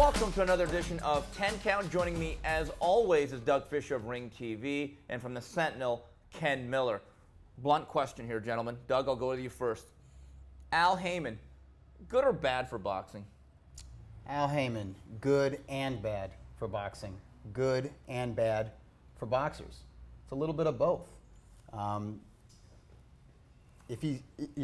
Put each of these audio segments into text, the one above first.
welcome to another edition of 10 Count. Joining me, as always, is Doug Fischer of RingTV, and from the Sentinel, Ken Miller. Blunt question here, gentlemen. Doug, I'll go with you first. Al Haymon, good or bad for boxing? Al Haymon, good and bad for boxing. Good and bad for boxers. It's a little bit of both. If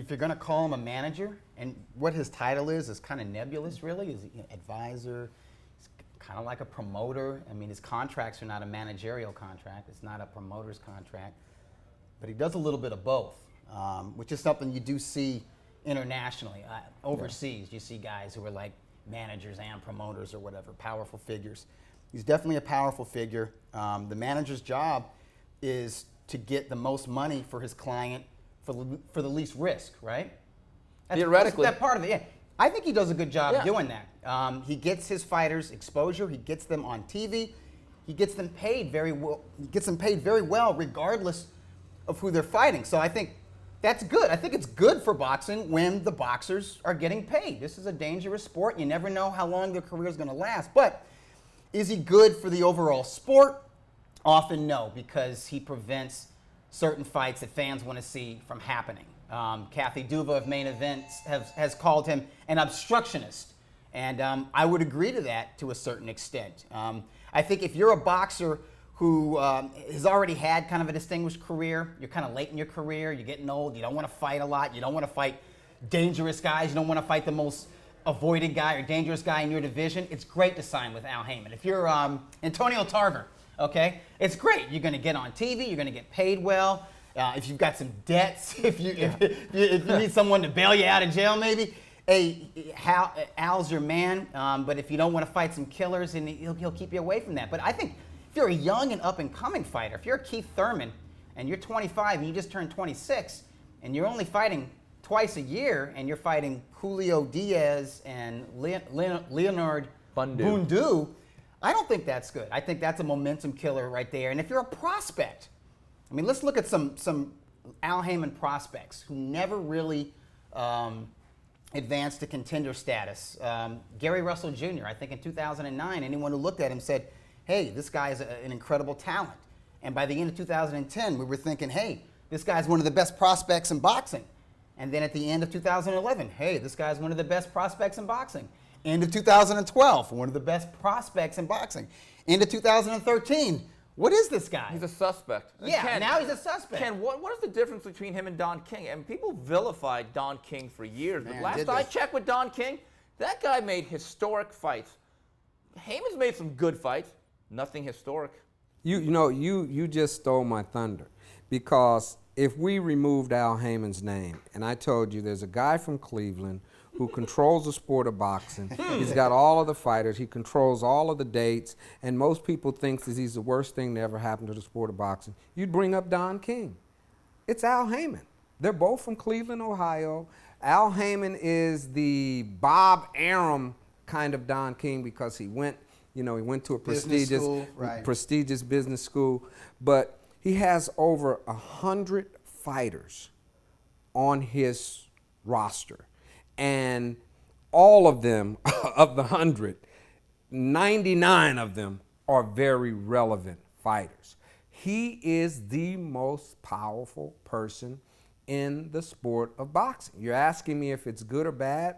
you're going to call him a manager, and what his title is kind of nebulous, really. Is he an advisor? He's kind of like a promoter. I mean, his contracts are not a managerial contract. It's not a promoter's contract. But he does a little bit of both, which is something you do see internationally. Overseas, you see guys who are like managers and promoters or whatever, powerful figures. He's definitely a powerful figure. The manager's job is to get the most money for his client for the least risk, right? Theoretically. That's part of it, yeah. I think he does a good job doing that. He gets his fighters exposure. He gets them on TV. He gets them paid very well. He gets them paid very well, regardless of who they're fighting. So I think that's good. I think it's good for boxing when the boxers are getting paid. This is a dangerous sport. You never know how long their career is going to last. But is he good for the overall sport? Often no, because he prevents certain fights that fans want to see from happening. Kathy Duva of Main Events has called him an obstructionist, and I would agree to that to a certain extent. I think if you're a boxer who has already had kind of a distinguished career, you're kind of late in your career, you're getting old, you don't want to fight a lot, you don't want to fight dangerous guys, you don't want to fight the most avoided guy or dangerous guy in your division, it's great to sign with Al Haymon. If you're Antonio Tarver, okay, it's great. You're going to get on TV, you're going to get paid well. If you've got some debts, if you need someone to bail you out of jail, maybe, hey, Al's your man. But if you don't want to fight some killers, and he'll keep you away from that. But I think if you're a young and up-and-coming fighter, if you're Keith Thurman and you're 25 and you just turned 26, and you're only fighting twice a year, and you're fighting Julio Diaz and Leonard Bundu, I don't think that's good. I think that's a momentum killer right there. And if you're a prospect, I mean, let's look at some Al Haymon prospects who never really advanced to contender status. Gary Russell Jr., I think in 2009, anyone who looked at him said, hey, this guy's an incredible talent. And by the end of 2010, we were thinking, hey, this guy's one of the best prospects in boxing. And then at the end of 2011, hey, this guy's one of the best prospects in boxing. End of 2012, one of the best prospects in boxing. End of 2013, what is this guy? He's a suspect. Yeah, Ken, now he's a suspect. Ken, what is the difference between him and Don King? And people vilified Don King for years, but last I checked with Don King, that guy made historic fights. Haymon's made some good fights, nothing historic. You just stole my thunder, because if we removed Al Haymon's name, and I told you there's a guy from Cleveland who controls the sport of boxing. He's got all of the fighters. He controls all of the dates. And most people think that he's the worst thing to ever happen to the sport of boxing. You'd bring up Don King. It's Al Haymon. They're both from Cleveland, Ohio. Al Haymon is the Bob Arum kind of Don King, because he went to a prestigious business school. But he has over 100 fighters on his roster. And all of them, of the 100, 99 of them are very relevant fighters. He is the most powerful person in the sport of boxing. You're asking me if it's good or bad?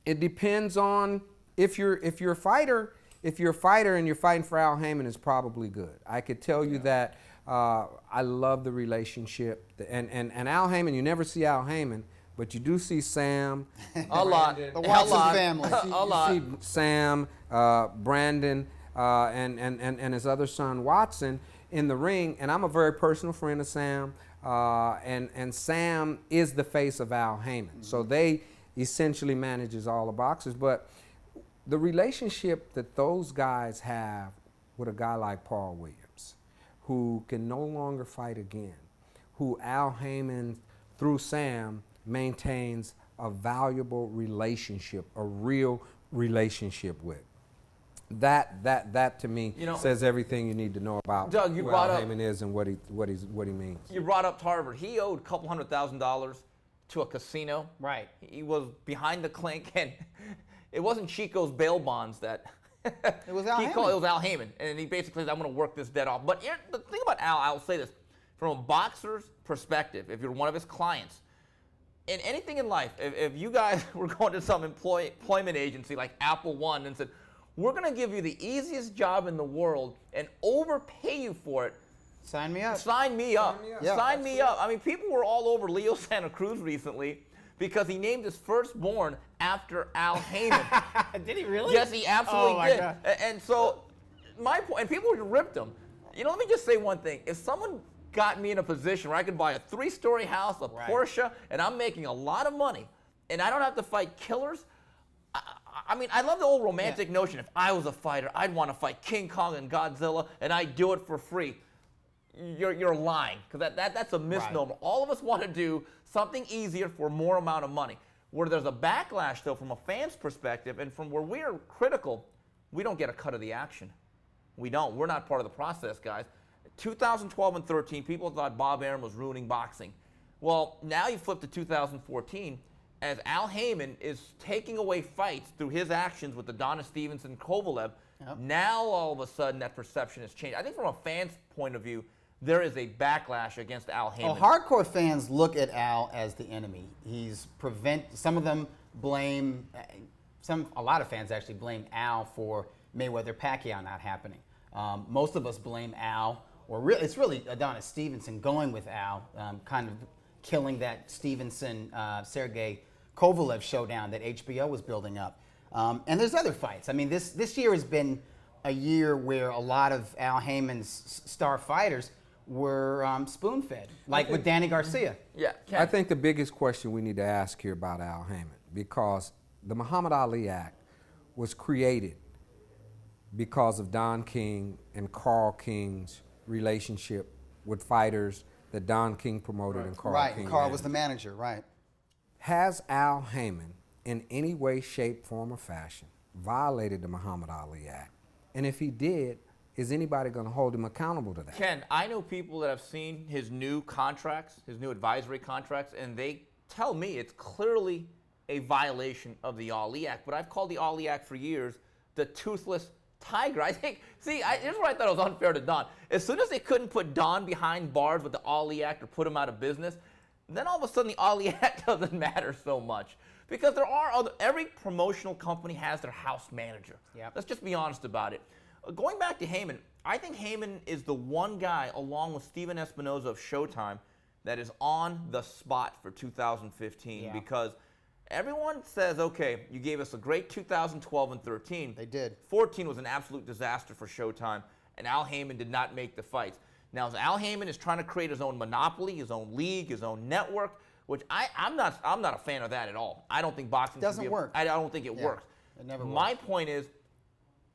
It depends on if you're a fighter. If you're a fighter and you're fighting for Al Haymon, it's probably good. I could tell you that I love the relationship. And Al Haymon, you never see Al Haymon, but you do see Sam. A lot. The Watson family. A lot. You see Sam, Brandon, and his other son, Watson, in the ring. And I'm a very personal friend of Sam. And Sam is the face of Al Haymon. Mm-hmm. So they essentially manages all the boxers. But the relationship that those guys have with a guy like Paul Williams, who can no longer fight again, who Al Haymon, through Sam, maintains a valuable relationship, a real relationship with. That to me says everything you need to know about Doug, who Al Haymon is and what he means. You brought up Tarver. He owed a couple $100,000 to a casino. Right. He was behind the clink, and it wasn't Chico's bail bonds that It was Al Haymon. it was Al Haymon, and he basically said, I'm going to work this debt off. But the thing about Al, I'll say this, from a boxer's perspective, if you're one of his clients, in anything in life, if you guys were going to some employment agency like Apple One and said, we're going to give you the easiest job in the world and overpay you for it, Sign me up. sign me up. Yeah. Sign me up. I mean, people were all over Leo Santa Cruz recently because he named his firstborn after Al Haymon. Did he really? Yes, he absolutely Oh, my did. God. And so, my point, and people ripped him. You know, let me just say one thing. If someone got me in a position where I could buy a 3-story house, a Right. Porsche, and I'm making a lot of money, and I don't have to fight killers, I mean, I love the old romantic notion. If I was a fighter, I'd want to fight King Kong and Godzilla, and I'd do it for free. You're lying, because that's a misnomer. Right. All of us want to do something easier for more amount of money. Where there's a backlash, though, from a fan's perspective, and from where we're critical, we don't get a cut of the action. We don't. We're not part of the process, guys. 2012 and 13, people thought Bob Arum was ruining boxing. Well, now you flip to 2014, as Al Haymon is taking away fights through his actions with the Donna Stevenson Kovalev. Yep. Now all of a sudden that perception has changed. I think from a fan's point of view, there is a backlash against Al Haymon. Well, hardcore fans look at Al as the enemy. Some of them blame, a lot of fans actually blame Al for Mayweather-Pacquiao not happening. Most of us blame Al, it's really Adonis Stevenson going with Al, kind of killing that Stevenson-Sergey Kovalev showdown that HBO was building up. And there's other fights. I mean, this year has been a year where a lot of Al Haymon's star fighters were spoon-fed, like with Danny Garcia. Yeah, Ken. I think the biggest question we need to ask here about Al Haymon, because the Muhammad Ali Act was created because of Don King and Carl King's relationship with fighters that Don King promoted and Carl Right, King Carl was the managed. manager, right. Has Al Haymon, in any way, shape, form, or fashion, violated the Muhammad Ali Act? And if he did, is anybody going to hold him accountable to that? Ken, I know people that have seen his new contracts, his new advisory contracts, and they tell me it's clearly a violation of the Ali Act. But I've called the Ali Act for years the toothless tiger. I think, here's what I thought was unfair to Don. As soon as they couldn't put Don behind bars with the Ali Act or put him out of business, then all of a sudden the Ali Act doesn't matter so much. Because every promotional company has their house manager. Yep. Let's just be honest about it. Going back to Haymon, I think Haymon is the one guy, along with Steven Espinoza of Showtime, that is on the spot for 2015. Yeah. Because everyone says, okay, you gave us a great 2012 and 13. They did. 14 was an absolute disaster for Showtime, and Al Haymon did not make the fights. Now, as Al Haymon is trying to create his own monopoly, his own league, his own network, which I'm not a fan of that at all. I don't think boxing Doesn't work. I don't think it works. It never works. My point is,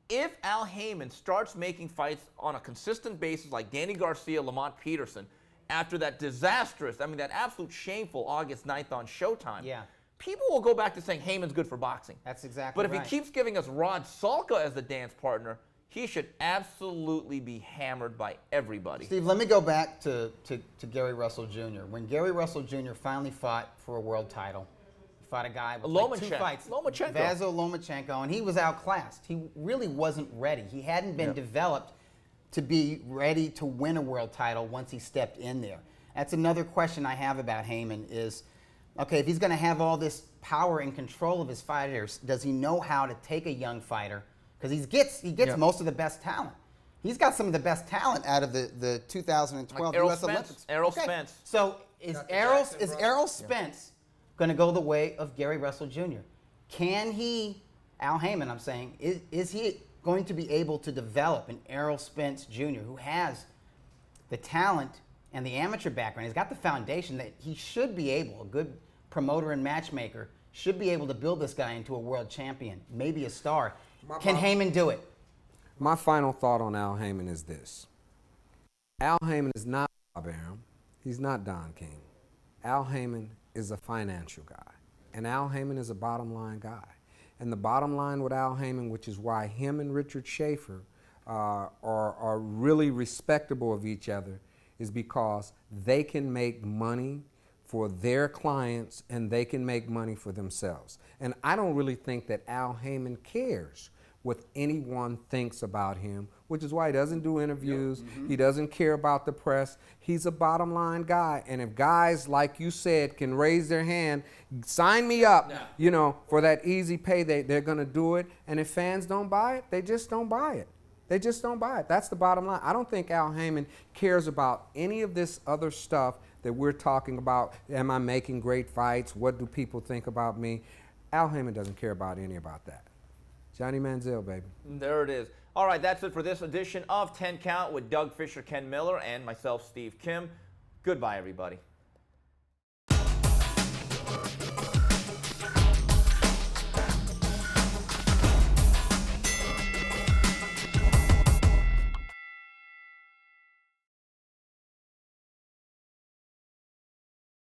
if Al Haymon starts making fights on a consistent basis like Danny Garcia, Lamont Peterson, after that that absolute shameful August 9th on Showtime, Yeah. people will go back to saying Heyman's good for boxing. That's exactly But if right. he keeps giving us Rod Salka as the dance partner, he should absolutely be hammered by everybody. Steve, let me go back to Gary Russell Jr. When Gary Russell Jr. finally fought for a world title, he fought a guy with like 2 fights. Lomachenko. Vasyl Lomachenko, and he was outclassed. He really wasn't ready. He hadn't been developed to be ready to win a world title once he stepped in there. That's another question I have about Haymon is, okay, if he's going to have all this power and control of his fighters, does he know how to take a young fighter? Because he gets most of the best talent. He's got some of the best talent out of the 2012 Like Errol U.S. Spence? Olympics. Errol Spence. So is Errol Spence going to go the way of Gary Russell Jr.? Can he, Al Haymon, I'm saying, is he going to be able to develop an Errol Spence Jr. who has the talent and the amateur background? He's got the foundation that he should be able, a good promoter and matchmaker, should be able to build this guy into a world champion, maybe a star. Can Haymon do it? My final thought on Al Haymon is this. Al Haymon is not Bob Arum. He's not Don King. Al Haymon is a financial guy. And Al Haymon is a bottom line guy. And the bottom line with Al Haymon, which is why him and Richard Schaefer are really respectable of each other, is because they can make money for their clients and they can make money for themselves. And I don't really think that Al Haymon cares what anyone thinks about him, which is why he doesn't do interviews. He doesn't care about the press. He's a bottom line guy. And if guys, like you said, can raise their hand, sign me up, you know, for that easy pay, they're going to do it. And if fans don't buy it, they just don't buy it. They just don't buy it. That's the bottom line. I don't think Al Haymon cares about any of this other stuff that we're talking about. Am I making great fights? What do people think about me? Al Haymon doesn't care about any about that. Johnny Manziel, baby. There it is. All right, that's it for this edition of 10 Count with Doug Fischer, Ken Miller, and myself, Steve Kim. Goodbye, everybody.